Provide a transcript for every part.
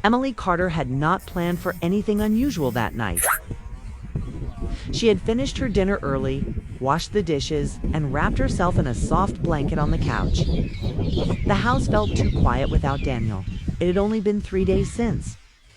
Emily Carter had not planned for anything unusual that night. She had finished her dinner early, washed the dishes, and wrapped herself in a soft blanket on the couch. The house felt too quiet without Daniel. It had only been 3 days since.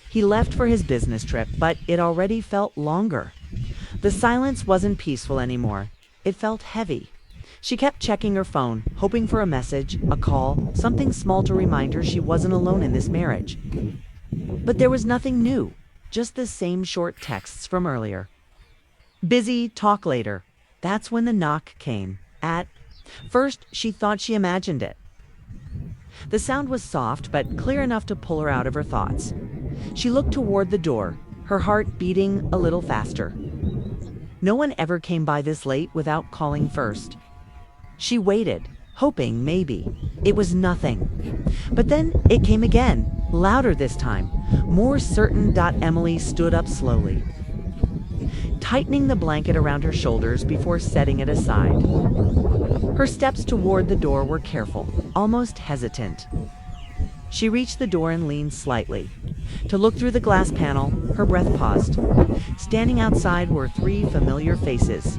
He left for his business trip, but it already felt longer. The silence wasn't peaceful anymore. It felt heavy. She kept checking her phone, hoping for a message, a call, something small to remind her she wasn't alone in this marriage. But there was nothing new, just the same short texts from earlier. Busy, talk later. That's when the knock came. At first, she thought she imagined it. The sound was soft but clear enough to pull her out of her thoughts. She looked toward the door, her heart beating a little faster. No one ever came by this late without calling first. She waited, hoping maybe. It was nothing. But then it came again, louder this time, more certain. Emily stood up slowly, tightening the blanket around her shoulders before setting it aside. Her steps toward the door were careful, almost hesitant. She reached the door and leaned slightly. To look through the glass panel, her breath paused. Standing outside were 3 familiar faces: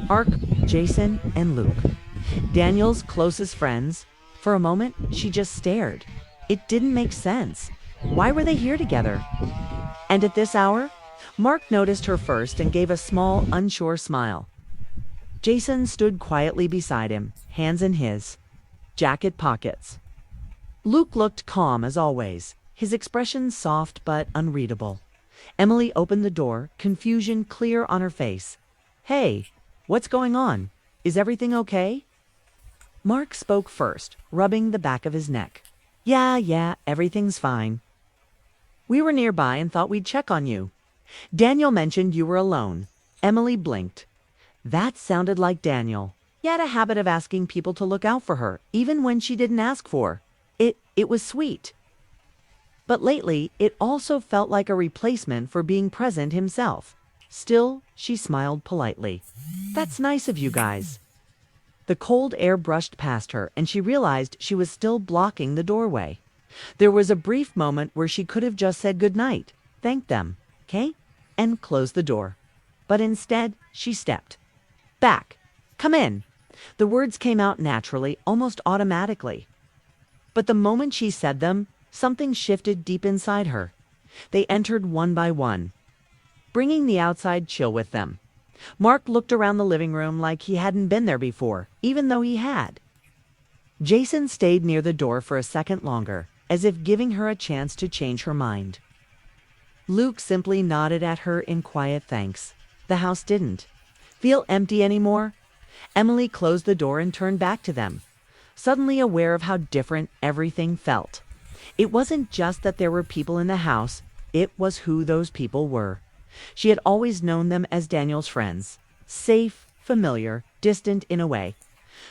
Mark, Jason, and Luke. Daniel's closest friends. For a moment, she just stared. It didn't make sense. Why were they here together? And at this hour? Mark noticed her first and gave a small, unsure smile. Jason stood quietly beside him, hands in his jacket pockets. Luke looked calm as always, his expression soft but unreadable. Emily opened the door, confusion clear on her face. "Hey, what's going on? Is everything okay?" Mark spoke first, rubbing the back of his neck. Yeah, everything's fine. We were nearby and thought we'd check on you. Daniel mentioned you were alone." Emily blinked. That sounded like Daniel. He had a habit of asking people to look out for her, even when she didn't ask for. It was sweet. But lately, it also felt like a replacement for being present himself. Still, she smiled politely. "That's nice of you guys." The cold air brushed past her, and she realized she was still blocking the doorway. There was a brief moment where she could have just said goodnight, thanked them, okay, and closed the door. But instead, she stepped back. "Come in." The words came out naturally, almost automatically. But the moment she said them, something shifted deep inside her. They entered one by one, bringing the outside chill with them. Mark looked around the living room like he hadn't been there before, even though he had. Jason stayed near the door for a second longer, as if giving her a chance to change her mind. Luke simply nodded at her in quiet thanks. The house didn't feel empty anymore. Emily closed the door and turned back to them, suddenly aware of how different everything felt. It wasn't just that there were people in the house, it was who those people were. She had always known them as Daniel's friends, safe, familiar, distant in a way.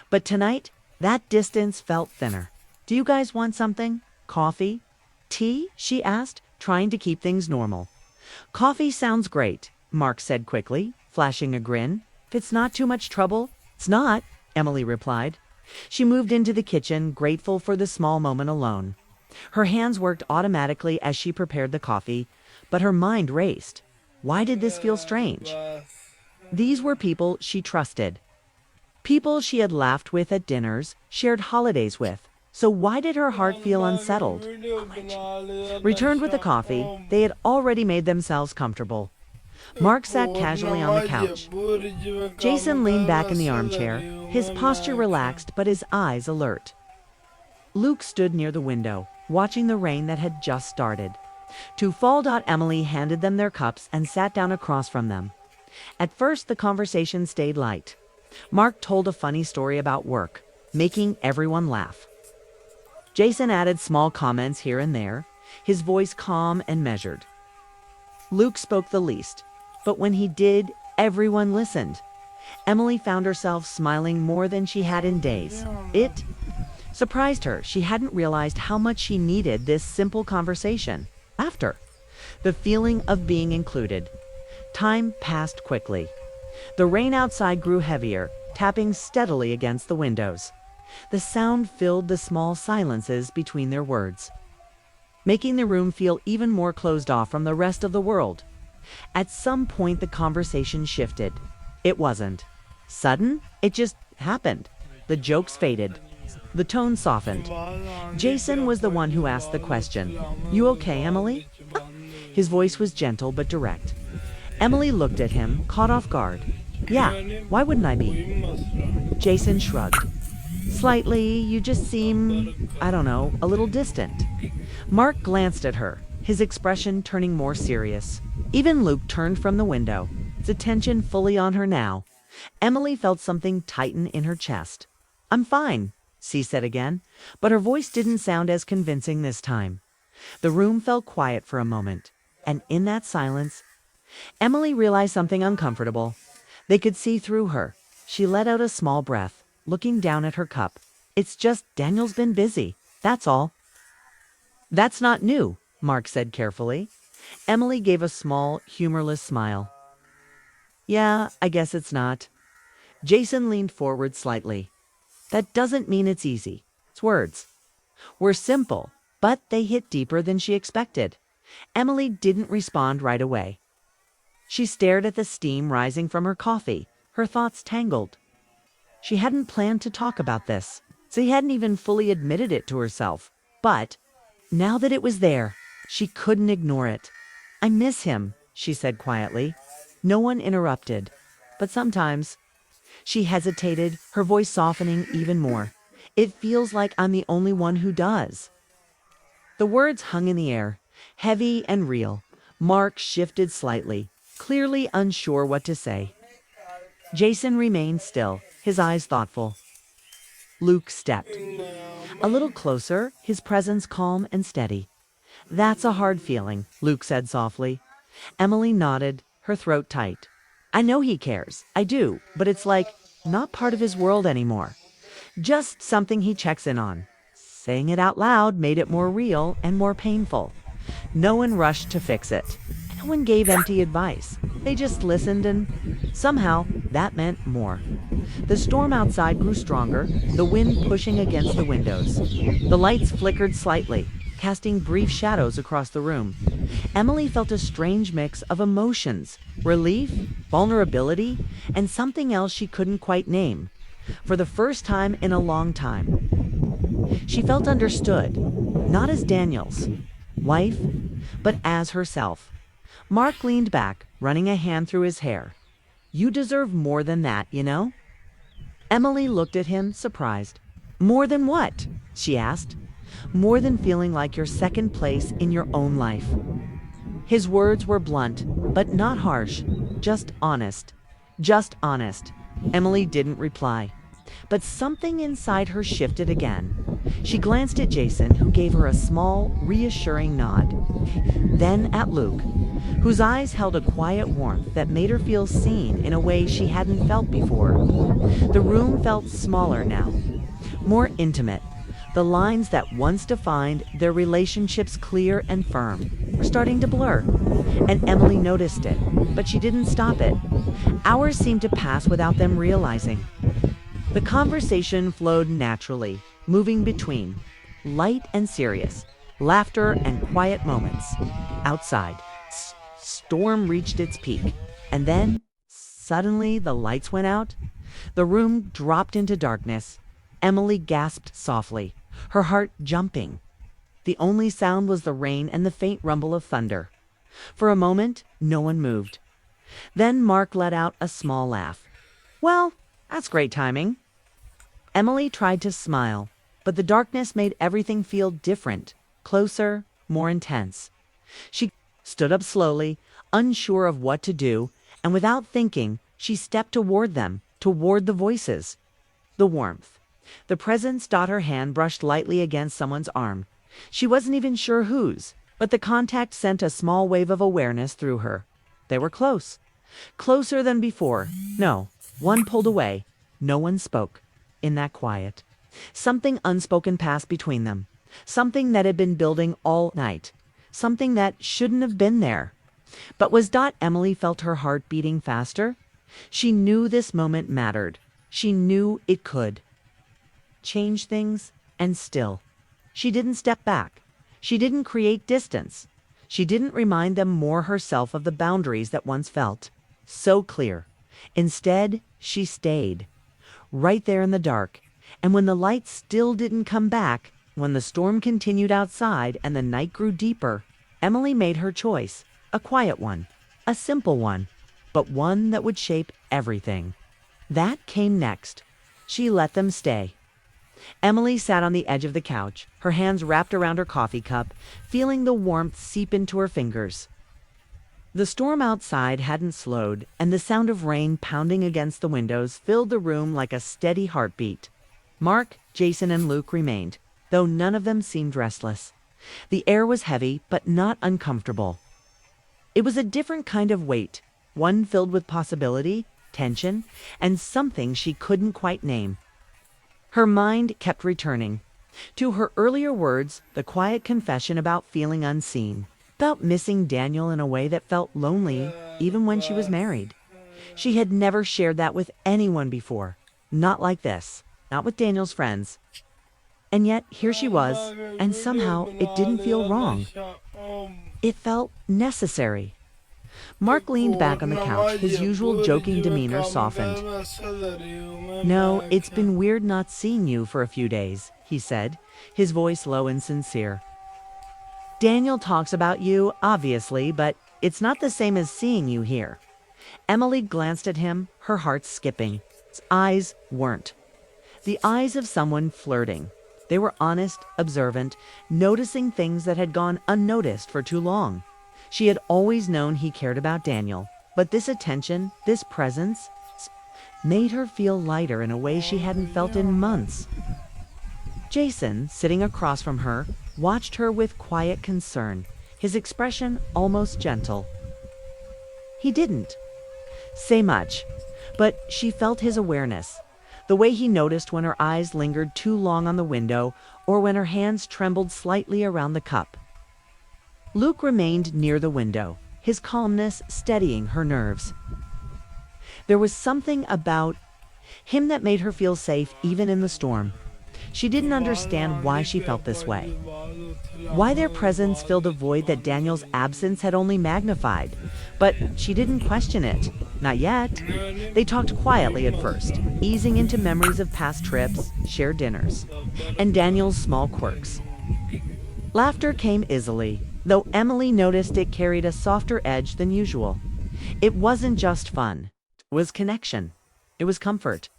But tonight, that distance felt thinner. "Do you guys want something? Coffee? Tea?" she asked, trying to keep things normal. "Coffee sounds great," Mark said quickly, flashing a grin. "If it's not too much trouble." "It's not," Emily replied. She moved into the kitchen, grateful for the small moment alone. Her hands worked automatically as she prepared the coffee, but her mind raced. Why did this feel strange? These were people she trusted. People she had laughed with at dinners, shared holidays with. So why did her heart feel unsettled? Returned with the coffee, they had already made themselves comfortable. Mark sat casually on the couch. Jason leaned back in the armchair, his posture relaxed but his eyes alert. Luke stood near the window, watching the rain that had just started. To fall. Emily handed them their cups and sat down across from them. At first, the conversation stayed light. Mark told a funny story about work, making everyone laugh. Jason added small comments here and there, his voice calm and measured. Luke spoke the least, but when he did, everyone listened. Emily found herself smiling more than she had in days. It surprised her. She hadn't realized how much she needed this simple conversation. After the feeling of being included. Time passed quickly. The rain outside grew heavier, tapping steadily against the windows. The sound filled the small silences between their words. making the room feel even more closed off from the rest of the world. At some point, the conversation shifted. It wasn't sudden, it just happened. The jokes faded. The tone softened. Jason was the one who asked the question, "You okay, Emily?" His voice was gentle but direct. Emily looked at him, caught off guard. "Yeah, why wouldn't I be?" Jason shrugged. "Slightly, you just seem, I don't know, a little distant." Mark glanced at her, his expression turning more serious. Even Luke turned from the window, his attention fully on her now. Emily felt something tighten in her chest. "I'm fine," she said again, but her voice didn't sound as convincing this time. The room fell quiet for a moment, and in that silence, Emily realized something uncomfortable. They could see through her. She let out a small breath, looking down at her cup. "It's just Daniel's been busy, that's all." "That's not new," Mark said carefully. Emily gave a small, humorless smile. "Yeah, I guess it's not." Jason leaned forward slightly. "That doesn't mean it's easy. It's words. We're simple, but they hit deeper than she expected." Emily didn't respond right away. She stared at the steam rising from her coffee, her thoughts tangled. She hadn't planned to talk about this. She hadn't even fully admitted it to herself. But now that it was there, she couldn't ignore it. "I miss him," she said quietly. No one interrupted. But sometimes, she hesitated, her voice softening even more. "It feels like I'm the only one who does." The words hung in the air, heavy and real. Mark shifted slightly, clearly unsure what to say. Jason remained still, his eyes thoughtful. Luke stepped a little closer, his presence calm and steady. "That's a hard feeling," Luke said softly. Emily nodded, her throat tight. "I know he cares, I do, but it's like not part of his world anymore. Just something he checks in on." Saying it out loud made it more real and more painful. No one rushed to fix it. No one gave empty advice. They just listened, and somehow that meant more. The storm outside grew stronger, the wind pushing against the windows. The lights flickered slightly, casting brief shadows across the room. Emily felt a strange mix of emotions, relief, vulnerability, and something else she couldn't quite name. For the first time in a long time, she felt understood, not as Daniel's wife, but as herself. Mark leaned back, running a hand through his hair. "You deserve more than that, you know?" Emily looked at him, surprised. "More than what?" she asked. "More than feeling like you're second place in your own life." His words were blunt, but not harsh, just honest. Just honest. Emily didn't reply. But something inside her shifted again. She glanced at Jason, who gave her a small, reassuring nod. Then at Luke, whose eyes held a quiet warmth that made her feel seen in a way she hadn't felt before. The room felt smaller now, more intimate. The lines that once defined their relationships clear and firm were starting to blur. And Emily noticed it, but she didn't stop it. Hours seemed to pass without them realizing. The conversation flowed naturally, moving between light and serious, laughter and quiet moments. Outside, storm reached its peak, and then, suddenly, the lights went out. The room dropped into darkness. Emily gasped softly, her heart jumping. The only sound was the rain and the faint rumble of thunder. For a moment, no one moved. Then Mark let out a small laugh. "Well, that's great timing." Emily tried to smile, but the darkness made everything feel different, closer, more intense. She stood up slowly, unsure of what to do, and without thinking, she stepped toward them, toward the voices. The warmth. The presence. Her hand brushed lightly against someone's arm. She wasn't even sure whose, but the contact sent a small wave of awareness through her. They were close. Closer than before. No, one pulled away. No one spoke. In that quiet, something unspoken passed between them. Something that had been building all night. Something that shouldn't have been there. But was Dot Emily felt her heart beating faster? She knew this moment mattered. She knew it could change things, and still, she didn't step back. She didn't create distance. She didn't remind them more herself of the boundaries that once felt so clear. Instead, she stayed, right there in the dark. And when the light still didn't come back, when the storm continued outside and the night grew deeper, Emily made her choice, a quiet one, a simple one, but one that would shape everything. That came next. She let them stay. Emily sat on the edge of the couch, her hands wrapped around her coffee cup, feeling the warmth seep into her fingers. The storm outside hadn't slowed, and the sound of rain pounding against the windows filled the room like a steady heartbeat. Mark, Jason, and Luke remained, though none of them seemed restless. The air was heavy, but not uncomfortable. It was a different kind of weight, one filled with possibility, tension, and something she couldn't quite name. Her mind kept returning to her earlier words, the quiet confession about feeling unseen, about missing Daniel in a way that felt lonely even when she was married. She had never shared that with anyone before, not like this, not with Daniel's friends. And yet here she was, and somehow it didn't feel wrong. It felt necessary. Mark leaned back on the couch, his usual joking demeanor softened. "No, it's been weird not seeing you for a few days," he said, his voice low and sincere. "Daniel talks about you, obviously, but it's not the same as seeing you here." Emily glanced at him, her heart skipping. His eyes weren't. The eyes of someone flirting. They were honest, observant, noticing things that had gone unnoticed for too long. She had always known he cared about Daniel, but this attention, this presence, made her feel lighter in a way she hadn't felt in months. Jason, sitting across from her, watched her with quiet concern, his expression almost gentle. He didn't say much, but she felt his awareness, the way he noticed when her eyes lingered too long on the window or when her hands trembled slightly around the cup. Luke remained near the window, his calmness steadying her nerves. There was something about him that made her feel safe even in the storm. She didn't understand why she felt this way, why their presence filled a void that Daniel's absence had only magnified. But she didn't question it, not yet. They talked quietly at first, easing into memories of past trips, shared dinners, and Daniel's small quirks. Laughter came easily, though Emily noticed it carried a softer edge than usual. It wasn't just fun. It was connection. It was comfort.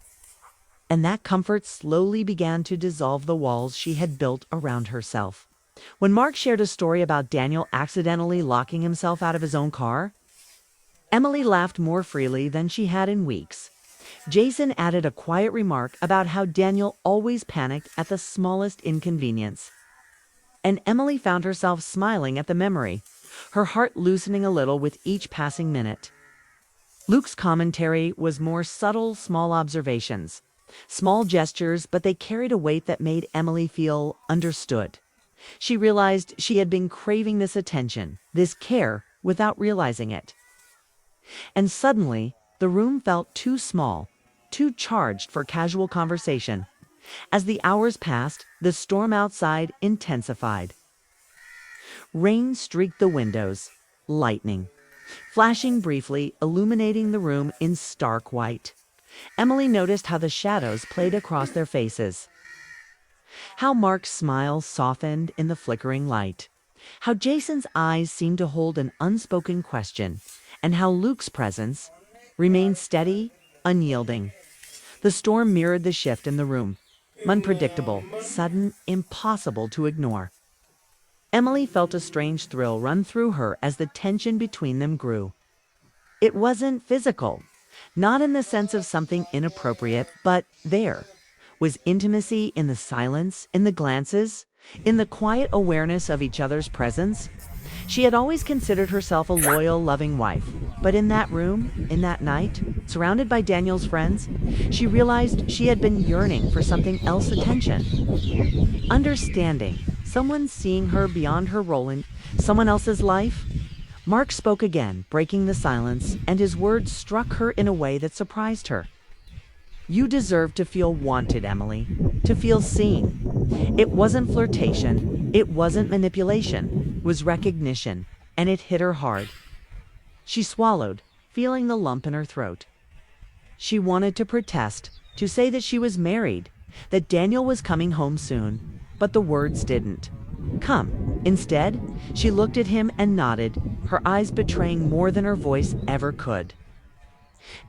And that comfort slowly began to dissolve the walls she had built around herself. When Mark shared a story about Daniel accidentally locking himself out of his own car, Emily laughed more freely than she had in weeks. Jason added a quiet remark about how Daniel always panicked at the smallest inconvenience. And Emily found herself smiling at the memory, her heart loosening a little with each passing minute. Luke's commentary was more subtle, small observations, small gestures, but they carried a weight that made Emily feel understood. She realized she had been craving this attention, this care, without realizing it. And suddenly, the room felt too small, too charged for casual conversation. As the hours passed, the storm outside intensified. Rain streaked the windows, lightning, flashing briefly, illuminating the room in stark white. Emily noticed how the shadows played across their faces, how Mark's smile softened in the flickering light, how Jason's eyes seemed to hold an unspoken question, and how Luke's presence remained steady, unyielding. The storm mirrored the shift in the room, unpredictable, sudden, impossible to ignore. Emily felt a strange thrill run through her as the tension between them grew. It wasn't physical, not in the sense of something inappropriate, but there was intimacy in the silence, in the glances, in the quiet awareness of each other's presence. She had always considered herself a loyal, loving wife, but in that room, in that night, surrounded by Daniel's friends, she realized she had been yearning for something else: attention, understanding, someone seeing her beyond her role in someone else's life. Mark spoke again, breaking the silence, and his words struck her in a way that surprised her. You deserve to feel wanted, Emily, to feel seen. It wasn't flirtation, it wasn't manipulation, it was recognition, and it hit her hard. She swallowed, feeling the lump in her throat. She wanted to protest, to say that she was married, that Daniel was coming home soon, but the words didn't come. Instead, she looked at him and nodded, her eyes betraying more than her voice ever could.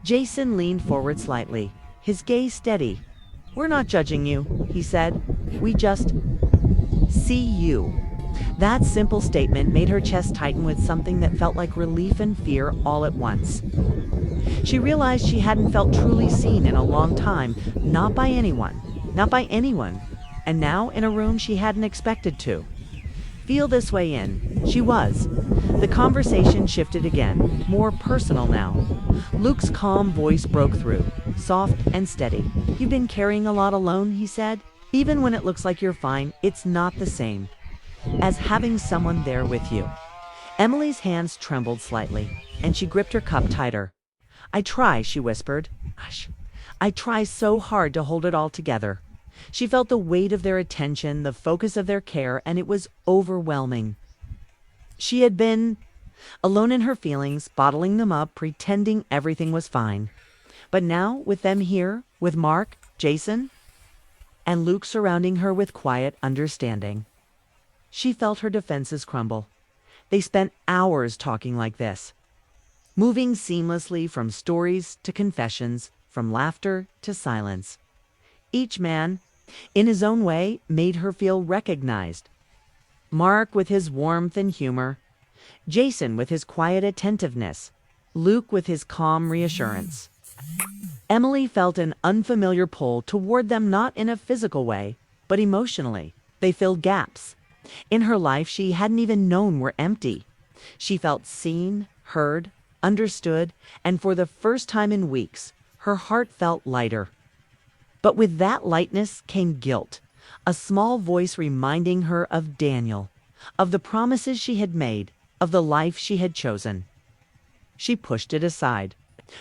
Jason leaned forward slightly, his gaze steady. "We're not judging you," he said. "We just see you." That simple statement made her chest tighten with something that felt like relief and fear all at once. She realized she hadn't felt truly seen in a long time, not by anyone, and now in a room she hadn't expected to feel this way in. She was. The conversation shifted again, more personal now. Luke's calm voice broke through, soft and steady. "You've been carrying a lot alone," he said. "Even when it looks like you're fine, it's not the same as having someone there with you." Emily's hands trembled slightly, and she gripped her cup tighter. "I try," she whispered. "Hush. I try so hard to hold it all together." She felt the weight of their attention, the focus of their care, and it was overwhelming. She had been alone in her feelings, bottling them up, pretending everything was fine. But now, with them here, with Mark, Jason, and Luke surrounding her with quiet understanding, she felt her defenses crumble. They spent hours talking like this, moving seamlessly from stories to confessions, from laughter to silence. Each man, in his own way, made her feel recognized. Mark with his warmth and humor, Jason with his quiet attentiveness, Luke with his calm reassurance. Emily felt an unfamiliar pull toward them, not in a physical way, but emotionally. They filled gaps in her life she hadn't even known were empty. She felt seen, heard, understood, and for the first time in weeks, her heart felt lighter. But with that lightness came guilt, a small voice reminding her of Daniel, of the promises she had made, of the life she had chosen. She pushed it aside,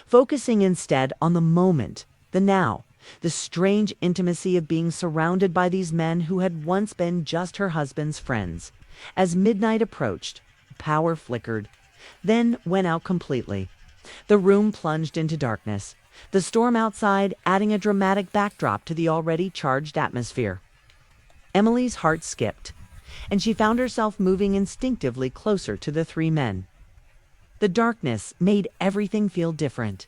focusing instead on the moment, the now, the strange intimacy of being surrounded by these men who had once been just her husband's friends. As midnight approached, power flickered, then went out completely. The room plunged into darkness, the storm outside adding a dramatic backdrop to the already charged atmosphere. Emily's heart skipped, and she found herself moving instinctively closer to the three men. The darkness made everything feel different.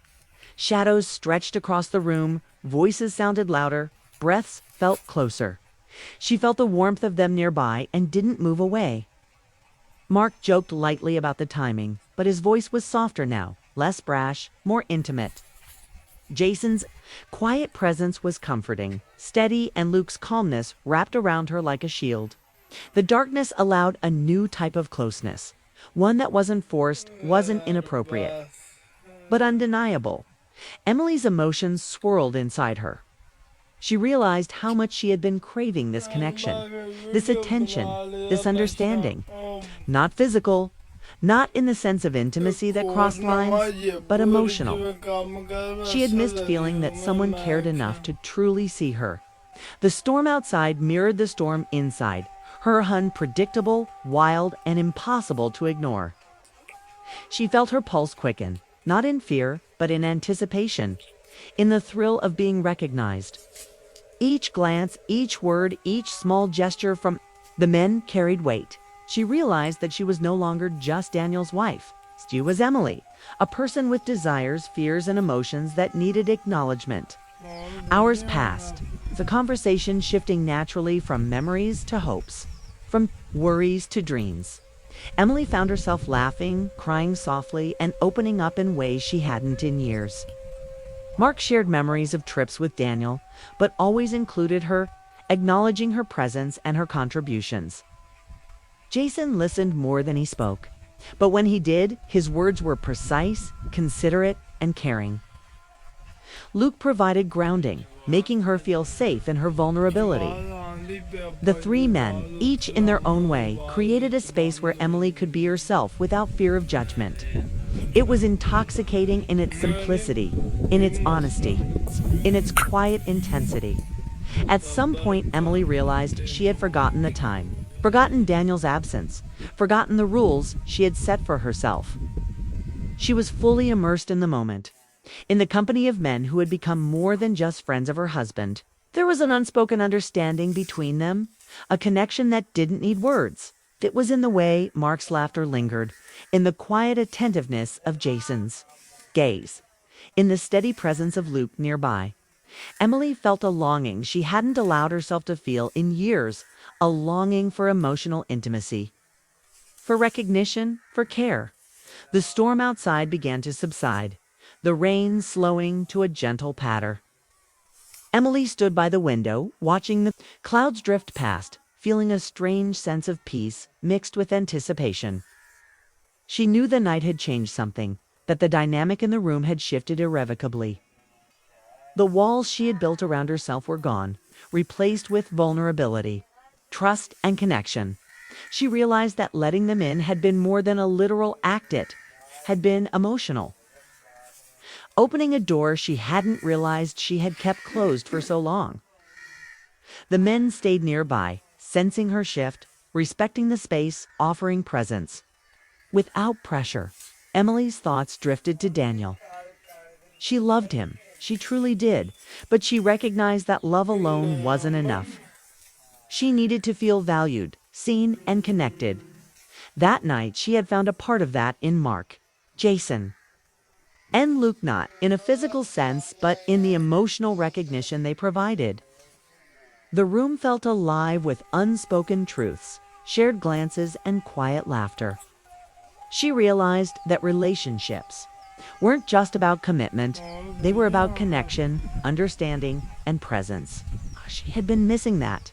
Shadows stretched across the room, voices sounded louder, breaths felt closer. She felt the warmth of them nearby and didn't move away. Mark joked lightly about the timing, but his voice was softer now, less brash, more intimate. Jason's quiet presence was comforting, steady, and Luke's calmness wrapped around her like a shield. The darkness allowed a new type of closeness, one that wasn't forced, wasn't inappropriate, but undeniable. Emily's emotions swirled inside her. She realized how much she had been craving this connection, this attention, this understanding. Not physical, not in the sense of intimacy that crossed lines, but emotional. She had missed feeling that someone cared enough to truly see her. The storm outside mirrored the storm inside, her unpredictable, wild, and impossible to ignore. She felt her pulse quicken, not in fear, but in anticipation, in the thrill of being recognized. Each glance, each word, each small gesture from the men carried weight. She realized that she was no longer just Daniel's wife. She was Emily, a person with desires, fears, and emotions that needed acknowledgement. Hours passed, the conversation shifting naturally from memories to hopes, from worries to dreams. Emily found herself laughing, crying softly, and opening up in ways she hadn't in years. Mark shared memories of trips with Daniel, but always included her, acknowledging her presence and her contributions. Jason listened more than he spoke, but when he did, his words were precise, considerate, and caring. Luke provided grounding, making her feel safe in her vulnerability. The three men, each in their own way, created a space where Emily could be herself without fear of judgment. It was intoxicating in its simplicity, in its honesty, in its quiet intensity. At some point, Emily realized she had forgotten the time, forgotten Daniel's absence, forgotten the rules she had set for herself. She was fully immersed in the moment, in the company of men who had become more than just friends of her husband. There was an unspoken understanding between them, a connection that didn't need words. It was in the way Mark's laughter lingered, in the quiet attentiveness of Jason's gaze, in the steady presence of Luke nearby. Emily felt a longing she hadn't allowed herself to feel in years, a longing for emotional intimacy, for recognition, for care. The storm outside began to subside, the rain slowing to a gentle patter. Emily stood by the window, watching the clouds drift past, feeling a strange sense of peace mixed with anticipation. She knew the night had changed something, that the dynamic in the room had shifted irrevocably. The walls she had built around herself were gone, replaced with vulnerability, trust, and connection. She realized that letting them in had been more than a literal act, it had been emotional. Opening a door she hadn't realized she had kept closed for so long. The men stayed nearby, sensing her shift, respecting the space, offering presence. Without pressure, Emily's thoughts drifted to Daniel. She loved him, she truly did, but she recognized that love alone wasn't enough. She needed to feel valued, seen, and connected. That night she had found a part of that in Mark, Jason, and Luke, not in a physical sense, but in the emotional recognition they provided. The room felt alive with unspoken truths, shared glances, and quiet laughter. She realized that relationships weren't just about commitment, they were about connection, understanding, and presence. She had been missing that.